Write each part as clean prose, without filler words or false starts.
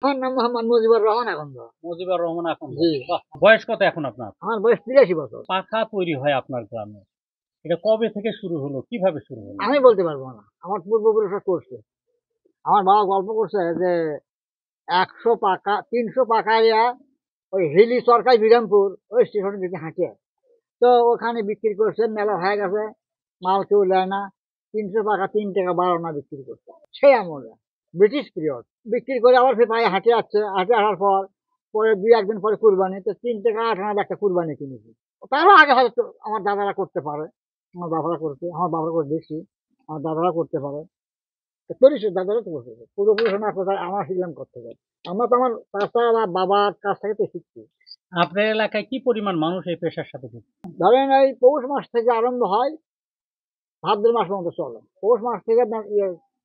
আমার নাম মোহাম্মদ মুজিবুর রহমান আকন্দ। মুজিবুর রহমান আকন্দ। জি। বাহ! বয়স কত এখন আপনার? আমার বয়স ৮৩ বছর। পাখা তৈরি হয় আপনার গ্রামে। এটা কবে থেকে শুরু হলো? কিভাবে শুরু হলো? আমি বলতে পারবো না। আমার পূর্বপুরুষরা করছে। আমার বাবা গল্প করছে যে ১০০ পাকা ৩০০ পাকাইয়া ওই হিলি সরকারি বিরামপুর ওই স্টেশনের দিকে হাঁটে। তো ওখানে বিক্রি করছে, মেলা হয়ে গেছে, মাল কেউ নেয় না। ৩০০ পাকা ৩ টাকা ১২ আনা বিক্রি করছে। সেই আমলে ব্রিটিশ পিরিয়ড। বিক্রি করে আবার ফের পায়ে হাঁটে আসছে। হাঁটে আসার পর পরে ২-১ দিন পরে কুরবানি। তো ৩ টাকা ৮ আনার একটা কুরবানি কিনেছি। তারও আগে হয়তো আমার দাদারা করতে পারে। আমার বাবারা করছে। আমার বাবারা করে দেখছি। আমার দাদারা করতে পারে। তো করিস দাদারা তো করছে। পূর্বপুরুষ না কোথায় আমরা শিখলাম কোত্থেকে? আমরা তো আমার চাচা বা বাবার কাছ থেকে তো শিখছি। আপনার এলাকায় কি পরিমাণ মানুষ এই পেশার সাথে যুক্ত? ধরেন এই পৌষ মাস থেকে আরম্ভ হয়, ভাদ্র মাস পর্যন্ত চলে। পৌষ মাস থেকে আপনার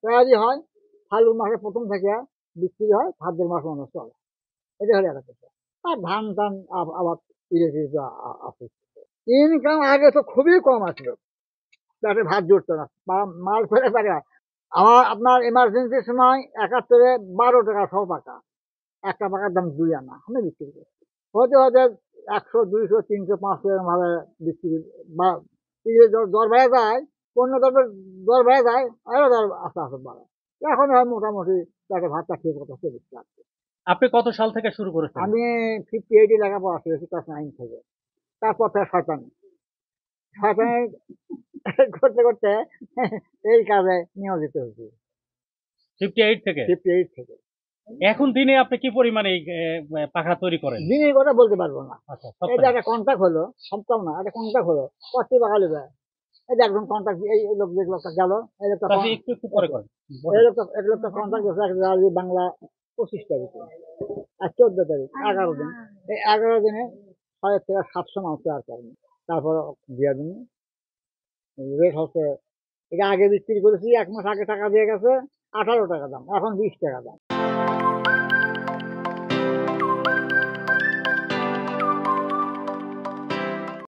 তৈরি হয়, ফাল্গুন মাসের ১ম থেকে বিক্রি হয়, ভাদ্র মাস পর্যন্ত চলে। এটা হলো একটা পেশা। আর ধান টান আবার ইলেকট্রিক আছে। ইনকাম আগে তো খুবই কম আছিল, তাতে ভাত জুটতো না, মাল ফেলে পারে। আমার আপনার এমার্জেন্সির সময় ৭১-এ ১২ টাকা সহ পাকা, একটা পাকার দাম ২ আনা আমি বিক্রি করি। হতে হতে ১০০, ২০০, ৩০০, ৫০০ এরকম ভাবে বিক্রি বা দর বেড়ে যায়, পণ্য দ্রব্যের দর বেড়ে যায়, আরো দর আস্তে আস্তে বাড়ে। এখন হয় মোটামুটি পেটে ভাতটা খেয়ে কথা চলে যাচ্ছে। আপনি কত সাল থেকে শুরু করেছেন? আমি 58 লেখাপড়া শিখেছি ক্লাস 9 থেকে। তারপর থেকে শয়তানি শয়তানি করতে করতে এই কাজে নিয়োজিত হয়েছি 58 থেকে? 58 থেকে। এখন দিনে আপনি কি পরিমাণে এই পাখা তৈরি করেন? দিনের কথা বলতে পারবো না। আচ্ছা, এই যে সপ্তাহে? একটা কন্ট্রাক্ট হলো, সপ্তাহ না, একটা কন্ট্রাক্ট হলো, ৪০ টাকা নেবে। এই যে একজন কন্ট্রাক্ট, এই লোক যে লোকটা গেল, এই লোকটা চাচি একটু, একটু পরে করেন। বসেন। এক লোকটা কন্ট্রাক্ট দিয়েছে বাংলা ২৫ তারিখে, আর ১৪ তারিখ, ১১ দিন। এই ১১ দিনে ৬০০ থেকে ৭০০ মানুষ তৈরি করেন। তারপরে দিয়ে দিন রেট হচ্ছে, এটা আগে বিক্রি করেছি, ১ মাস আগে টাকা দিয়ে গেছে ১৮ টাকা দাম, এখন ২০ টাকা দাম।